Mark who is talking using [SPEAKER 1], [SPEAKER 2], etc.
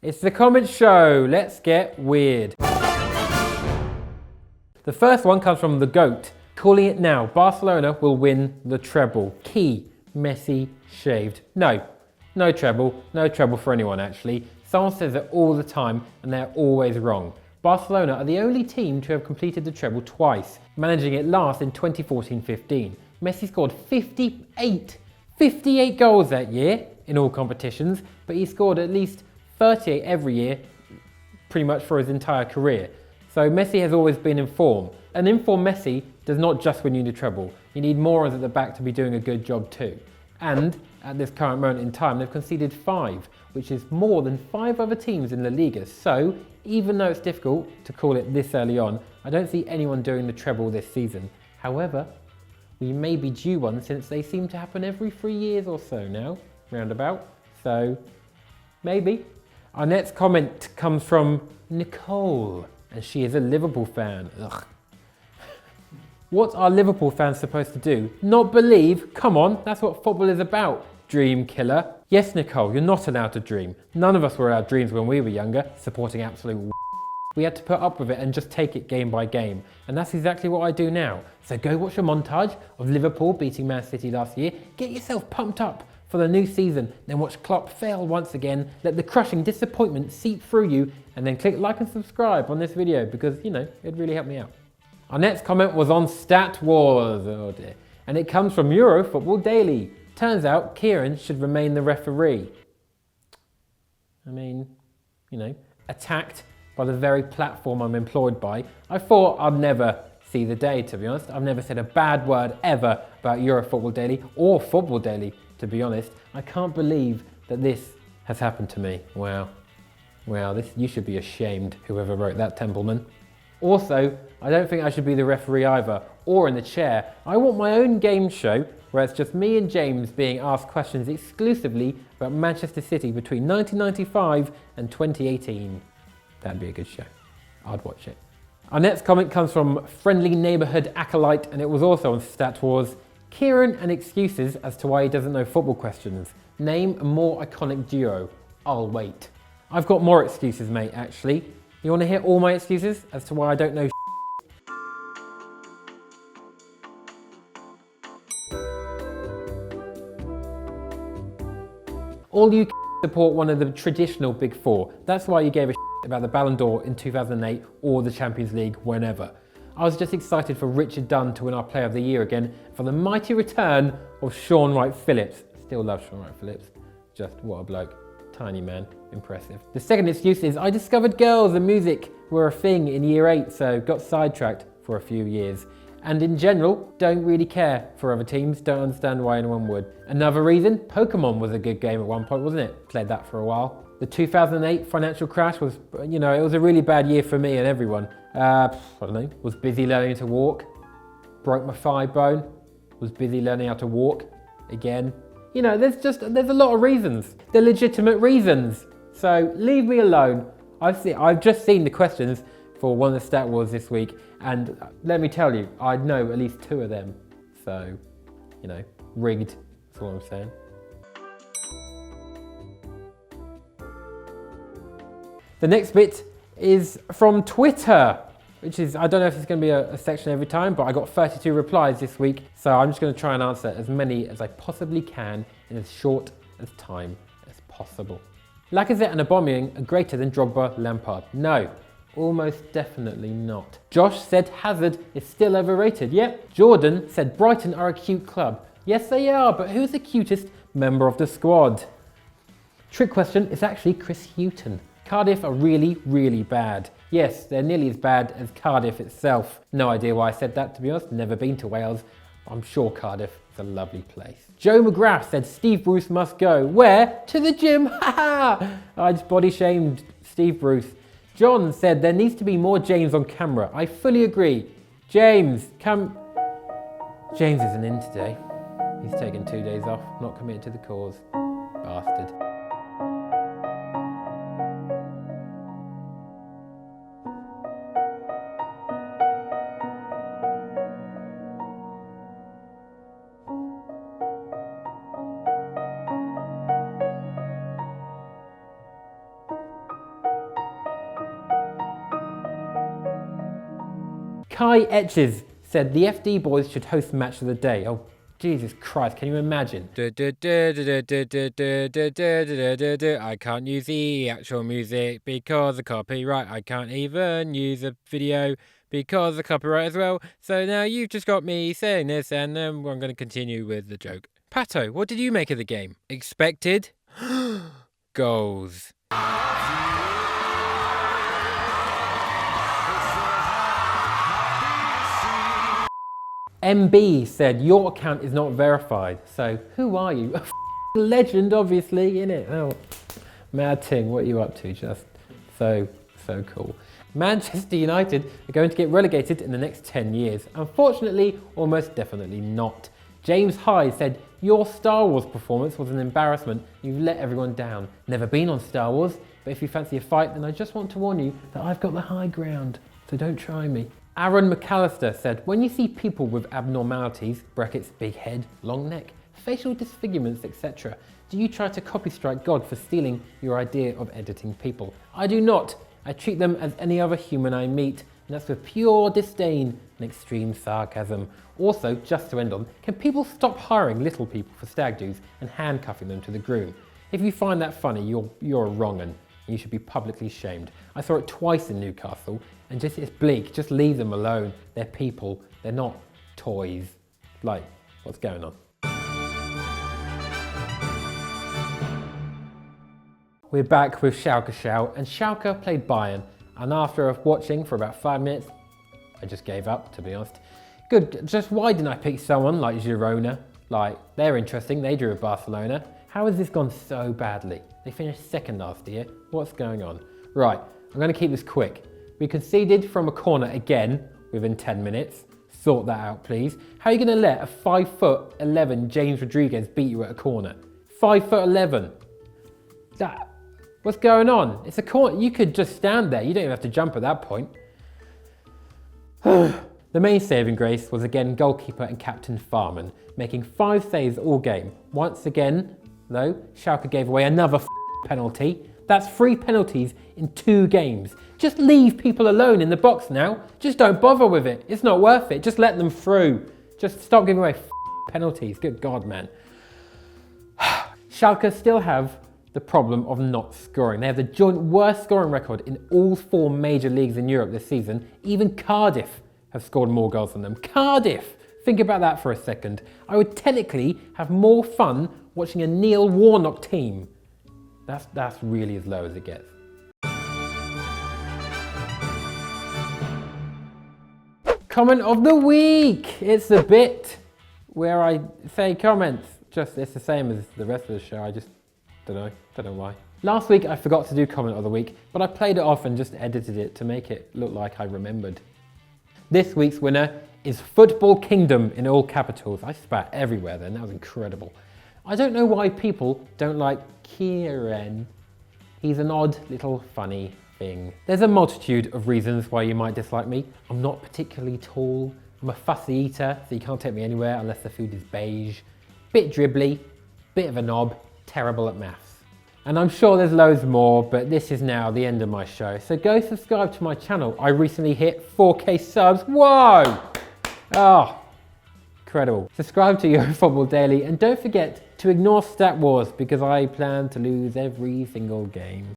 [SPEAKER 1] It's the comment show. Let's get weird. The first one comes from the GOAT. Calling it now. Barcelona will win the treble. Key. Messi shaved. No treble. No treble for anyone actually. Someone says it all the time and they're always wrong. Barcelona are the only team to have completed the treble twice, managing it last in 2014-15. Messi scored 58 goals that year in all competitions, but he scored at least 38 every year, pretty much for his entire career. So Messi has always been in form. An in-form Messi does not just win you the treble. You need morons at the back to be doing a good job too. And at this current moment in time, they've conceded 5, which is more than 5 other teams in La Liga. So even though it's difficult to call it this early on, I don't see anyone doing the treble this season. However, we may be due one since they seem to happen every 3 years or so now, roundabout. So maybe. Our next comment comes from Nicole, and she is a Liverpool fan. Ugh. What are Liverpool fans supposed to do? Not believe? Come on, that's what football is about. Dream killer. Yes, Nicole, you're not allowed to dream. None of us were allowed dreams when we were younger, supporting absolute We had to put up with it and just take it game by game. And that's exactly what I do now. So go watch a montage of Liverpool beating Man City last year. Get yourself pumped up for the new season. Then watch Klopp fail once again. Let the crushing disappointment seep through you. And then click like and subscribe on this video because, you know, it'd really help me out. Our next comment was on Stat Wars. Oh dear. And it comes from Euro Football Daily. Turns out Kieran should remain the referee. I mean, you know, attacked by the very platform I'm employed by. I thought I'd never see the day, to be honest. I've never said a bad word ever about Euro Football Daily or Football Daily, to be honest. I can't believe that this has happened to me. Wow. Wow, you should be ashamed, whoever wrote that, Templeman. Also, I don't think I should be the referee either, or in the chair. I want my own game show where it's just me and James being asked questions exclusively about Manchester City between 1995 and 2018. That'd be a good show. I'd watch it. Our next comment comes from Friendly Neighbourhood Acolyte, and it was also on Stat Wars. Kieran and excuses as to why he doesn't know football questions. Name a more iconic duo. I'll wait. I've got more excuses, mate, actually. You want to hear all my excuses as to why I don't know All you support one of the traditional big four. That's why you gave a about the Ballon d'Or in 2008 or the Champions League whenever. I was just excited for Richard Dunn to win our Player of the Year again for the mighty return of Sean Wright-Phillips. Still love Sean Wright-Phillips. Just what a bloke. Tiny man. Impressive. The second excuse is I discovered girls and music were a thing in year 8, so got sidetracked for a few years. And in general, don't really care for other teams, don't understand why anyone would. Another reason, Pokemon was a good game at one point, wasn't it? Played that for a while. The 2008 financial crash was, you know, it was a really bad year for me and everyone. I don't know, was busy learning to walk, broke my thigh bone, was busy learning how to walk again. You know, there's a lot of reasons. They're legitimate reasons. So leave me alone. I've just seen the questions for one of the Stat Wars this week, and let me tell you, I know at least 2 of them. So, you know, rigged, that's all I'm saying. The next bit is from Twitter, which is, I don't know if it's going to be a section every time, but I got 32 replies this week, so I'm just going to try and answer as many as I possibly can in as short as time as possible. Lacazette and Aubameyang are greater than Drogba, Lampard. No, almost definitely not. Josh said Hazard is still overrated. Yep. Jordan said Brighton are a cute club. Yes, they are, but who's the cutest member of the squad? Trick question, it's actually Chris Hughton. Cardiff are really, really bad. Yes, they're nearly as bad as Cardiff itself. No idea why I said that, to be honest. Never been to Wales. I'm sure Cardiff is a lovely place. Joe McGrath said Steve Bruce must go. Where? To the gym. Haha! I just body shamed Steve Bruce. John said there needs to be more James on camera. I fully agree. James, come. James isn't in today. He's taken 2 days off, not committed to the cause. Bastard. Kai Etches said the FD boys should host match of the day. Oh, Jesus Christ, can you imagine? I can't use the actual music because of copyright. I can't even use a video because of copyright as well. So now you've just got me saying this, and I'm going to continue with the joke. Pato, what did you make of the game? Expected? Goals. MB said, your account is not verified. So, who are you? A legend, obviously, innit? Oh, mad ting, what are you up to? Just so cool. Manchester United are going to get relegated in the next 10 years. Unfortunately, almost definitely not. James Hyde said, your Star Wars performance was an embarrassment. You've let everyone down. Never been on Star Wars, but if you fancy a fight, then I just want to warn you that I've got the high ground, so don't try me. Aaron McAllister said, when you see people with abnormalities, brackets, big head, long neck, facial disfigurements, etc., do you try to copy strike God for stealing your idea of editing people? I do not. I treat them as any other human I meet, and that's with pure disdain and extreme sarcasm. Also, just to end on, can people stop hiring little people for stag do's and handcuffing them to the groom? If you find that funny, you're a wrong 'un. You should be publicly shamed. I saw it twice in Newcastle, and it's bleak. Just leave them alone. They're people. They're not toys. Like, what's going on? We're back with Schalke Shout, and Schalke played Bayern. And after watching for about 5 minutes, I just gave up, to be honest. Good. Just why didn't I pick someone like Girona? Like, they're interesting. They drew at Barcelona. How has this gone so badly? They finished second last year. What's going on? Right, I'm going to keep this quick. We conceded from a corner again within 10 minutes. Sort that out, please. How are you going to let a 5'11" James Rodriguez beat you at a corner? 5'11". What's going on? It's a corner. You could just stand there. You don't even have to jump at that point. The main saving grace was again goalkeeper and captain Farman, making 5 saves all game. Once again, though, Schalke gave away another penalty. That's 3 penalties in 2 games. Just leave people alone in the box now. Just don't bother with it. It's not worth it. Just let them through. Just stop giving away penalties. Good God, man. Schalke still have the problem of not scoring. They have the joint worst scoring record in all 4 major leagues in Europe this season. Even Cardiff have scored more goals than them. Cardiff! Think about that for a second. I would technically have more fun watching a Neil Warnock team. That's really as low as it gets. Comment of the week! It's the bit where I say comments. Just, it's the same as the rest of the show. I just don't know why. Last week I forgot to do comment of the week, but I played it off and just edited it to make it look like I remembered. This week's winner is Football Kingdom in all capitals. I spat everywhere then, that was incredible. I don't know why people don't like Kieran. He's an odd little funny thing. There's a multitude of reasons why you might dislike me. I'm not particularly tall. I'm a fussy eater, so you can't take me anywhere unless the food is beige. Bit dribbly, bit of a knob, terrible at maths. And I'm sure there's loads more, but this is now the end of my show. So go subscribe to my channel. I recently hit 4K subs. Whoa! Oh, incredible. Subscribe to Eurofootball Daily and don't forget to ignore Stat Wars because I plan to lose every single game.